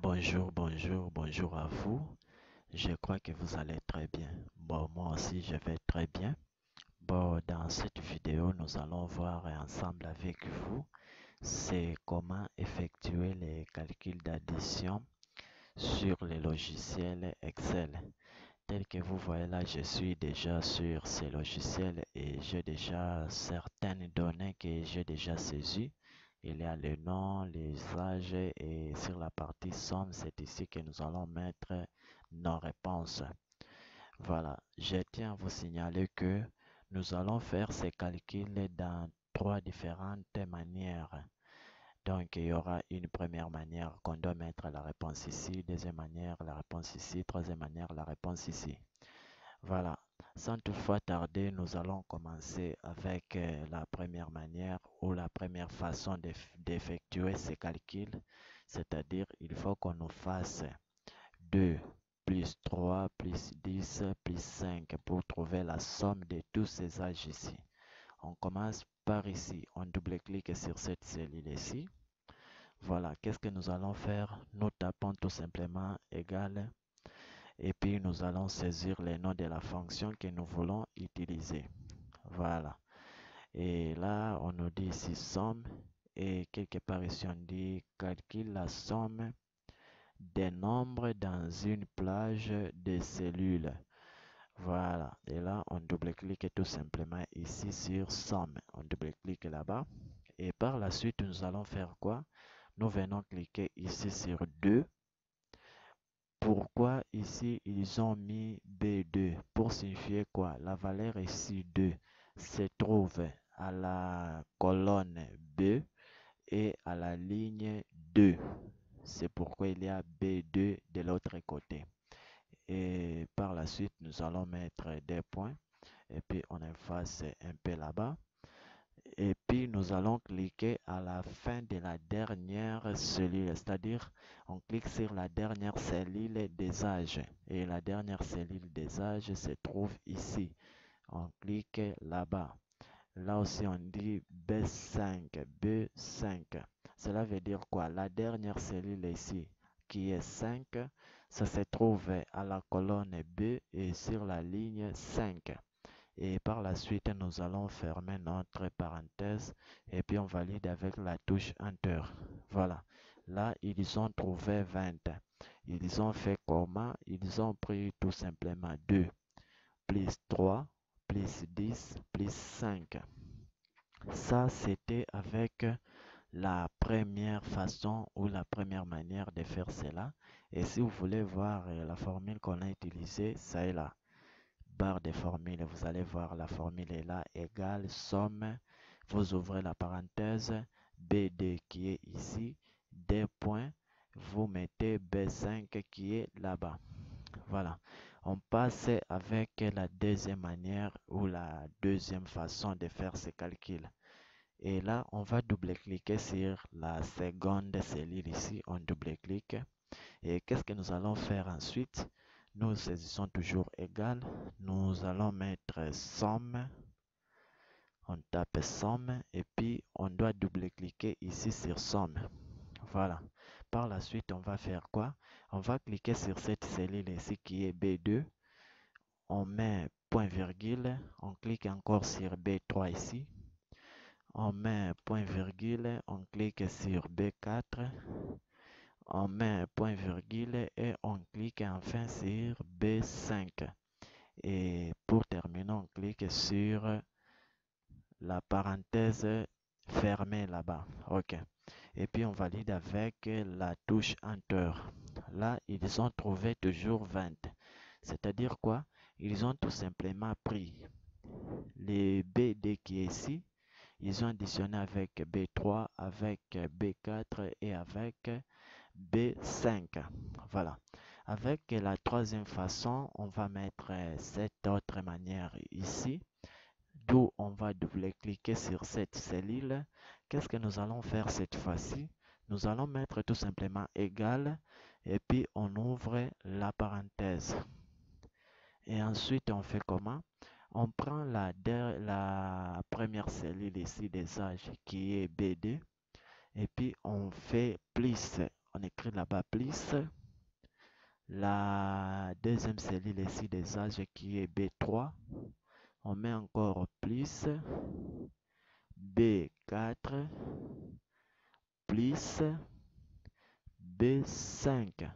Bonjour à vous. Je crois que vous allez très bien. Bon, moi aussi, je vais très bien. Bon, dans cette vidéo, nous allons voir ensemble avec vous, c'est comment effectuer les calculs d'addition sur les logiciels Excel. Tel que vous voyez là, je suis déjà sur ces logiciels et j'ai déjà certaines données que j'ai déjà saisies. Il y a le nom, les âges et sur la partie somme, c'est ici que nous allons mettre nos réponses. Voilà, je tiens à vous signaler que nous allons faire ces calculs dans trois différentes manières. Donc, il y aura une première manière qu'on doit mettre la réponse ici, deuxième manière la réponse ici, troisième manière la réponse ici. Voilà, sans toutefois tarder, nous allons commencer avec la première manière ou la première façon d'effectuer ces calculs, c'est-à-dire il faut qu'on nous fasse 2 plus 3 plus 10 plus 5 pour trouver la somme de tous ces âges ici. On commence par ici, on double-clique sur cette cellule ici. Voilà, qu'est-ce que nous allons faire? Nous tapons tout simplement égal et puis nous allons saisir les noms de la fonction que nous voulons utiliser. Voilà. Et là, on nous dit ici somme et quelque part ici on dit calcule la somme des nombres dans une plage de cellules. Voilà. Et là, on double-clique tout simplement ici sur somme. On double-clique là-bas. Et par la suite, nous allons faire quoi? Nous venons cliquer ici sur 2. Pourquoi ici ils ont mis B2 pour signifier quoi? La valeur ici 2 se trouve à la colonne B et à la ligne 2. C'est pourquoi il y a B2 de l'autre côté. Et par la suite, nous allons mettre des points et puis on efface un peu là-bas. Et puis nous allons cliquer à la fin de la dernière cellule, c'est-à-dire on clique sur la dernière cellule des âges et la dernière cellule des âges se trouve ici. On clique là-bas. Là aussi on dit B5, B5. Cela veut dire quoi? La dernière cellule ici qui est 5, ça se trouve à la colonne B et sur la ligne 5. Et par la suite, nous allons fermer notre parenthèse et puis on valide avec la touche Enter. Voilà. Là, ils ont trouvé 20. Ils ont fait comment? Ils ont pris tout simplement 2 plus 3 plus 10 plus 5. Ça, c'était avec la première façon ou la première manière de faire cela. Et si vous voulez voir la formule qu'on a utilisée, ça est là. Barre de formule, vous allez voir la formule est là, égale somme, vous ouvrez la parenthèse, B2 qui est ici, des points, vous mettez B5 qui est là-bas. Voilà, on passe avec la deuxième manière ou la deuxième façon de faire ce calcul. Et là, on va double-cliquer sur la seconde cellule ici, on double-clique. Et qu'est-ce que nous allons faire ensuite? Nous saisissons toujours égal. Nous allons mettre somme. On tape somme et puis on doit double-cliquer ici sur somme. Voilà. Par la suite, on va faire quoi? On va cliquer sur cette cellule ici qui est B2. On met point virgule. On clique encore sur B3 ici. On met point virgule. On clique sur B4. On met un point virgule et on clique enfin sur B5. Et pour terminer, on clique sur la parenthèse fermée là-bas. OK. Et puis on valide avec la touche Enter. Là, ils ont trouvé toujours 20. C'est-à-dire quoi? Ils ont tout simplement pris les BD qui est ici. Ils ont additionné avec B3, avec B4 et avec B5. Voilà. Avec la troisième façon, on va mettre cette autre manière ici, d'où on va double-cliquer sur cette cellule. Qu'est-ce que nous allons faire cette fois-ci? Nous allons mettre tout simplement égal et puis on ouvre la parenthèse. Et ensuite, on fait comment? On prend la première cellule ici des âges qui est B2 et puis on fait plus. on écrit là-bas plus. La deuxième cellule ici des âges qui est B3. On met encore plus. B4 plus B5.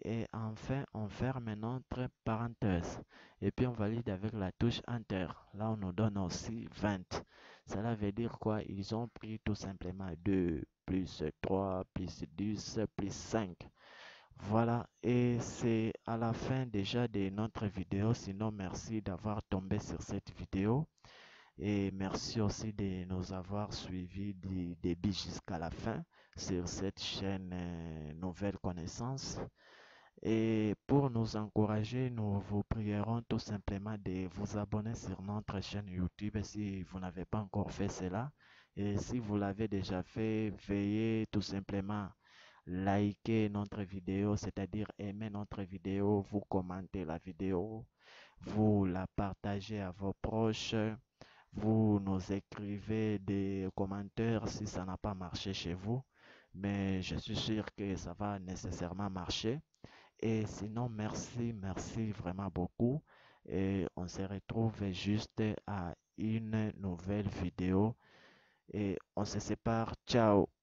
Et enfin, on ferme notre parenthèse. Et puis, on valide avec la touche Enter. Là, on nous donne aussi 20. Cela veut dire quoi? Ils ont pris tout simplement 2 plus 3 plus 10 plus 5. Voilà, et c'est à la fin déjà de notre vidéo. Sinon, merci d'avoir tombé sur cette vidéo. Et merci aussi de nous avoir suivis du début jusqu'à la fin sur cette chaîne Nouvelle Connaissance. Et pour nous encourager, nous vous prierons tout simplement de vous abonner sur notre chaîne YouTube si vous n'avez pas encore fait cela. Et si vous l'avez déjà fait, veuillez tout simplement liker notre vidéo, c'est-à-dire aimer notre vidéo, vous commentez la vidéo, vous la partagez à vos proches, vous nous écrivez des commentaires si ça n'a pas marché chez vous, mais je suis sûr que ça va nécessairement marcher. Et sinon, merci vraiment beaucoup. Et on se retrouve juste à une nouvelle vidéo et on se sépare. Ciao.